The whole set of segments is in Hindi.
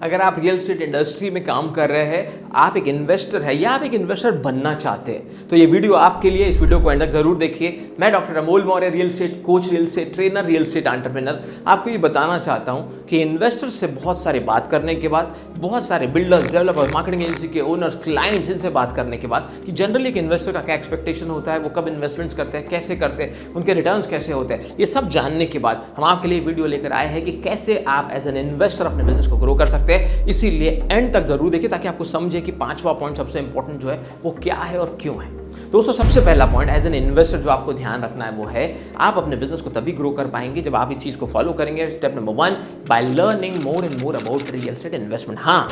अगर आप रियल एस्टेट इंडस्ट्री में काम कर रहे हैं, आप एक इन्वेस्टर है या आप एक इन्वेस्टर बनना चाहते हैं, तो ये वीडियो आपके लिए। इस वीडियो को एंड तक जरूर देखिए। मैं doctor Amol Maurya, real estate coach, real estate trainer, real estate entrepreneur, आपको ये बताना चाहता हूँ कि इन्वेस्टर से बहुत सारी बात करने के बाद, बहुत सारे बिल्डर्स, डेवलपर्स, मार्केटिंग एजेंसी के ओनर्स, क्लाइंट्स, इनसे बात करने के बाद कि जनरली एक इन्वेस्टर का क्या एक्सपेक्टेशन होता है, वो कब इन्वेस्टमेंट्स करते हैं, कैसे करते हैं, उनके रिटर्न्स कैसे होते हैं, ये सब जानने के बाद हम आपके लिए वीडियो लेकर आए हैं कि कैसे आप एज एन इन्वेस्टर अपने बिजनेस को ग्रो कर सकते हैं। इसीलिए एंड तक जरूर देखिए ताकि आपको समझे कि पांचवा पॉइंट सबसे इंपॉर्टेंट जो है वो क्या है और क्यों है। दोस्तों, सबसे पहला पॉइंट एज एन इन्वेस्टर जो आपको ध्यान रखना है वो है, आप अपने बिजनेस को तभी ग्रो कर पाएंगे जब आप इस चीज को फॉलो करेंगे। Step number 1, by learning more and more about real estate investment. हाँ,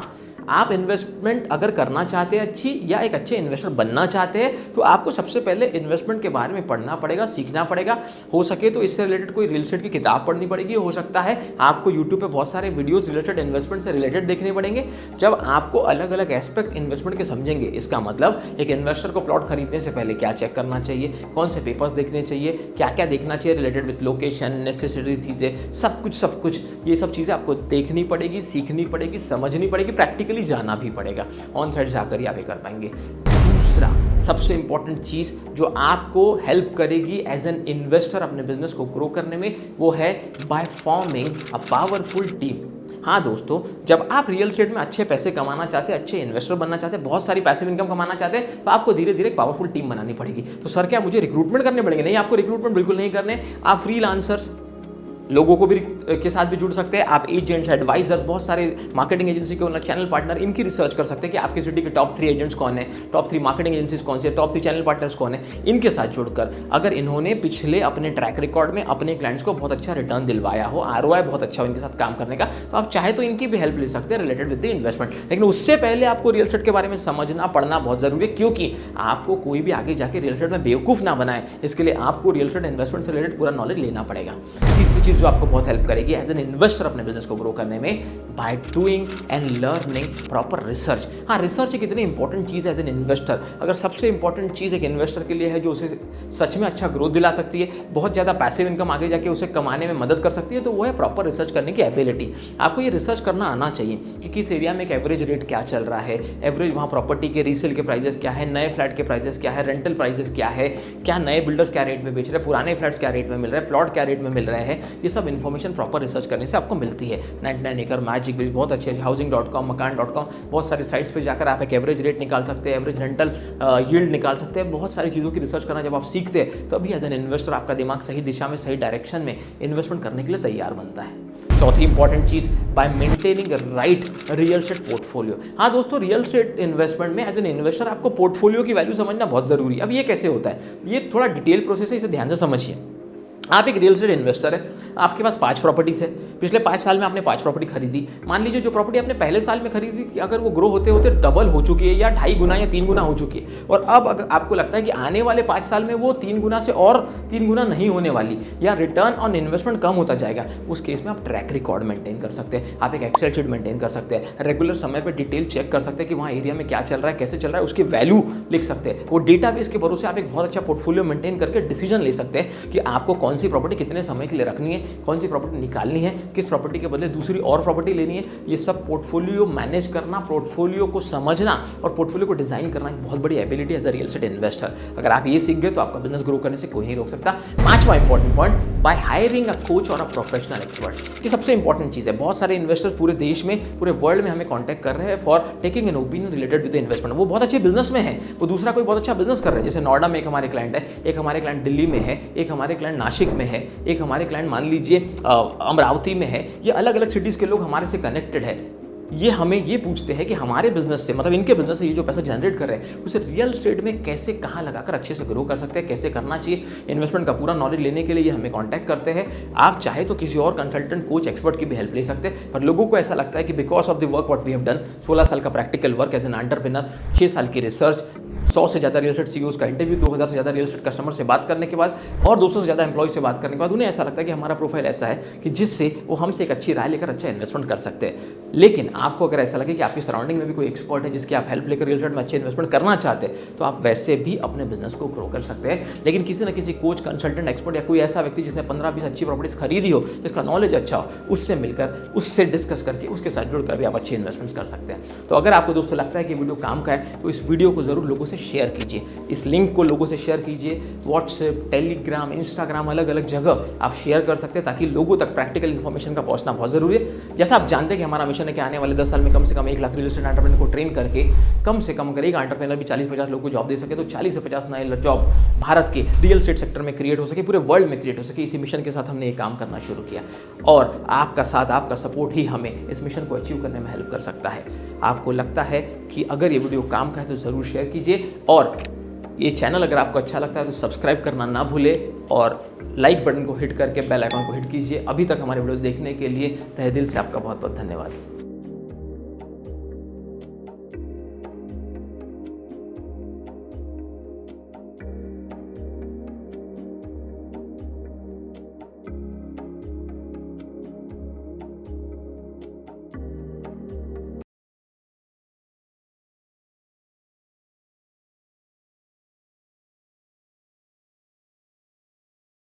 आप इन्वेस्टमेंट अगर करना चाहते हैं अच्छी, या एक अच्छे इन्वेस्टर बनना चाहते हैं, तो आपको सबसे पहले इन्वेस्टमेंट के बारे में पढ़ना पड़ेगा, सीखना पड़ेगा। हो सके तो इससे रिलेटेड कोई रियल एस्टेट की किताब पढ़नी पड़ेगी। हो सकता है आपको यूट्यूब पे बहुत सारे वीडियोस रिलेटेड इन्वेस्टमेंट से रिलेटेड देखने पड़ेंगे। जब आपको अलग अलग एस्पेक्ट इन्वेस्टमेंट के समझेंगे, इसका मतलब एक इन्वेस्टर को प्लॉट खरीदने से पहले क्या चेक करना चाहिए, कौन से पेपर्स देखने चाहिए, क्या क्या देखना चाहिए रिलेटेड विथ लोकेशन, नेसेसरी चीज़ें, सब कुछ ये सब चीज़ें आपको देखनी पड़ेगी, सीखनी पड़ेगी, समझनी पड़ेगी, प्रैक्टिकली जाना भी पड़ेगा। ऑन साइड से आकर ही आप ये कर पाएंगे। दूसरा सबसे इंपॉर्टेंट चीज जो आपको हेल्प करेगी एज एन इन्वेस्टर अपने बिजनेस को ग्रो करने में, वो है by forming a powerful team. हाँ दोस्तों, जब आप रियल एस्टेट में अच्छे पैसे कमाना चाहते हैं, अच्छे इन्वेस्टर बनना चाहते हैं, बहुत सारी पैसिव इनकम कमाना चाहते हैं, तो आपको धीरे धीरे एक पावरफुल टीम बनानी पड़ेगी। तो सर क्या मुझे रिक्रूटमेंट करने पड़ेंगे? नहीं, आपको रिक्रूटमेंट बिल्कुल नहीं करने। आप फ्रीलांसर्स लोगों को भी के साथ भी जुड़ सकते हैं। आप एजेंट्स, एडवाइजर्स, बहुत सारे मार्केटिंग एजेंसी के ओनर, चैनल पार्टनर, इनकी रिसर्च कर सकते हैं कि आपकी सिटी के टॉप 3 एजेंट्स कौन है, टॉप 3 मार्केटिंग एजेंसीज कौन से, टॉप 3 चैनल पार्टनर्स कौन है। इनके साथ जुड़कर अगर इन्होंने पिछले अपने ट्रैक रिकॉर्ड में अपने क्लाइंट्स को बहुत अच्छा रिटर्न दिलवाया हो, आरओआई बहुत अच्छा हो इनके साथ काम करने का, तो आप चाहे तो इनकी भी हेल्प ले सकते हैं रिलेटेड विद द इन्वेस्टमेंट। लेकिन उससे पहले आपको रियल एस्टेट के बारे में समझना, पढ़ना बहुत जरूरी है, क्योंकि आपको कोई भी आगे जाके रियल एस्टेट में बेवकूफ ना बनाए, इसके लिए आपको रियल एस्टेट इन्वेस्टमेंट से रिलेटेड पूरा नॉलेज लेना पड़ेगा। तीसरी चीज जो आपको बहुत हेल्प करेगी एज एन इन्वेस्टर अपने बिजनेस को ग्रो करने में, by doing and learning proper research. हाँ, रिसर्च एक इतनी इंपॉर्टेंट चीज है एज एन इन्वेस्टर। अगर सबसे इंपॉर्टेंट चीज एक इन्वेस्टर के लिए है जो उसे सच में अच्छा ग्रोथ दिला सकती है, बहुत ज्यादा पैसिव इनकम आगे जाके उसे कमाने में मदद कर सकती है, तो वो है प्रॉपर रिसर्च करने की एबिलिटी। आपको ये रिसर्च करना आना चाहिए कि किस एरिया में एक एवरेज रेट क्या चल रहा है, एवरेज वहाँ प्रॉपर्टी के रीसेल के प्राइजेस क्या है, नए फ्लैट के प्राइजेस क्या है, रेंटल प्राइजेस क्या है, क्या नए बिल्डर्स क्या रेट में बेच रहे हैं, पुराने फ्लैट्स क्या रेट में मिल रहे हैं, प्लॉट क्या रेट में मिल रहे हैं। ये सब इन्फॉर्मेशन प्रॉपर रिसर्च करने से आपको मिलती है। 99 एकड़, मैजिक ब्रिज, बहुत अच्छे हाउसिंग.com, मकान.com, बहुत सारी साइट्स पे जाकर आप एक एवरेज रेट निकाल सकते हैं, एवरेज रेंटल यील्ड निकाल सकते हैं। बहुत सारी चीज़ों की रिसर्च करना जब आप सीखते हैं, तभी एज एन इन्वेस्टर आपका दिमाग सही दिशा में, सही डायरेक्शन में इन्वेस्टमेंट करने के लिए तैयार बनता है। चौथी इंपॉर्टेंट चीज, bye maintaining right real estate portfolio. हाँ दोस्तों, रियल एस्टेट इन्वेस्टमेंट में एज एन इन्वेस्टर आपको पोर्टफोलियो की वैल्यू समझना बहुत जरूरी है। अब ये कैसे होता है, ये थोड़ा डिटेल प्रोसेस है, इसे ध्यान से समझिए। आप एक रियल एस्टेट इन्वेस्टर है, आपके पास 5 प्रॉपर्टीज है, पिछले 5 साल में आपने 5 प्रॉपर्टी खरीदी। मान लीजिए जो प्रॉपर्टी आपने पहले साल में खरीदी, अगर वो ग्रो होते होते डबल हो चुकी है, या 2.5 गुना या 3 गुना हो चुकी है, और अब अगर आपको लगता है कि आने वाले 5 साल में वो 3 गुना से और 3 गुना नहीं होने वाली, या रिटर्न ऑन इन्वेस्टमेंट कम होता जाएगा, उस केस में आप ट्रैक रिकॉर्ड मेंटेन कर सकते हैं, आप एक एक्सेल शीट मेंटेन कर सकते हैं, रेगुलर समय पर डिटेल चेक कर सकते हैं कि वहाँ एरिया में क्या चल रहा है, कैसे चल रहा है, उसकी वैल्यू लिख सकते हैं। वो डेटाबेस के भरोसे आप एक बहुत अच्छा पोर्टफोलियो मेंटेन करके डिसीजन ले सकते हैं कि आपको कौन सी प्रॉपर्टी कितने समय के लिए रखनी है, कौन सी प्रॉपर्टी निकालनी है, किस प्रॉपर्टी के बदले दूसरी और प्रॉपर्टी लेनी है। ये सब पोर्टफोलियो मैनेज करना, पोर्टफोलियो को समझना और पोर्टफोलियो को डिजाइन करना एक बहुत बड़ी ability as a real estate investor. अगर आप ये सीख गए तो आपका बिजनेस ग्रो करने से कोई नहीं रोक सकता। 5वां important point, by hiring a coach और अ प्रोफेशनल एक्सपर्ट। ये सबसे इंपॉर्टेंट चीज है। बहुत सारे इन्वेस्टर्स पूरे देश में, पूरे वर्ल्ड में हमें कॉन्टैक्ट कर रहे हैं for taking an opinion related with investment. वो बहुत अच्छे बिजनेस में है, वो दूसरा कोई बहुत अच्छा बिजनेस कर रहे हैं। जैसे नोएडा में एक हमारे क्लाइंट है, एक हमारे क्लाइंट दिल्ली में है, एक हमारे क्लाइंट नासिक में है, एक हमारे क्लाइंट मान लीजिए अमरावती में है। ये अलग अलग सिटीज़ के लोग हमारे से कनेक्टेड है। ये हमें ये पूछते हैं कि हमारे बिजनेस से, मतलब इनके बिजनेस से ये जो पैसा जनरेट कर रहे हैं, उसे रियल एस्टेट में कैसे, कहाँ लगाकर अच्छे से ग्रो कर सकते हैं, कैसे करना चाहिए। इन्वेस्टमेंट का पूरा नॉलेज लेने के लिए ये हमें कांटेक्ट करते हैं। आप चाहे तो किसी और कंसल्टेंट, कोच, एक्सपर्ट की भी हेल्प ले सकते हैं, पर लोगों को ऐसा लगता है कि because of the work what we have done, 16 साल का practical work as an entrepreneur, 6 साल की रिसर्च, 100 से ज़्यादा रियल एस्टेट सीईओज का इंटरव्यू, 2000 से ज़्यादा रियल एस्टेट कस्टमर से बात करने के बाद और 200 से ज़्यादा एम्प्लॉय से बात करने के बाद उन्हें ऐसा लगता है कि हमारा प्रोफाइल ऐसा है कि जिससे वो हमसे एक अच्छी राय लेकर अच्छा इन्वेस्टमेंट कर सकते हैं। लेकिन आपको अगर ऐसा लगे कि आपकी सराउंडिंग में भी कोई एक्सपर्ट है जिसकी आप हेल्प लेकर रियल एस्टेट में अच्छे इन्वेस्टमेंट करना चाहते हैं, तो आप वैसे भी अपने बिजनेस को ग्रो कर सकते हैं। लेकिन किसी न किसी कोच, कंसल्टेंट, एक्सपर्ट या कोई ऐसा व्यक्ति जिसने 15-20 अच्छी प्रॉपर्टीज खरीदी हो, जिसका नॉलेज अच्छा हो, उससे मिलकर, उससे डिस्कस करके, उसके साथ जुड़कर भी आप अच्छे इन्वेस्टमेंट्स कर सकते हैं। तो अगर आपको दोस्तों लगता है कि वीडियो काम का है तो इस वीडियो को जरूर लोगों से शेयर कीजिए, इस लिंक को लोगों से शेयर कीजिए। व्हाट्सएप, टेलीग्राम, इंस्टाग्राम, अलग अलग जगह आप शेयर कर सकते हैं ताकि लोगों तक प्रैक्टिकल इन्फॉर्मेशन का पहुंचना बहुत जरूरी है। जैसा आप जानते हैं कि हमारा मिशन है कि आने वाले 10 साल में कम से कम 1 लाख रियल एस्टेट एंटरप्रेन्योर को ट्रेन करके कम से कम अगर एक एंटरप्रेन्योर भी 40-50 लोगों को जॉब दे सके तो 40 से 50 नए जॉब भारत के रियल एस्टेट सेक्टर में क्रिएट हो सके, पूरे वर्ल्ड में क्रिएट हो सके। इसी मिशन के साथ हमने ये काम करना शुरू किया और आपका साथ, आपका सपोर्ट ही हमें इस मिशन को अचीव करने में हेल्प कर सकता है। आपको लगता है कि अगर ये वीडियो काम का है तो ज़रूर शेयर कीजिए और ये चैनल अगर आपको अच्छा लगता है तो सब्सक्राइब करना ना भूलें और लाइक बटन को हिट करके बेल आइकन को हिट कीजिए। अभी तक हमारे वीडियो देखने के लिए तहे दिल से आपका बहुत बहुत धन्यवाद।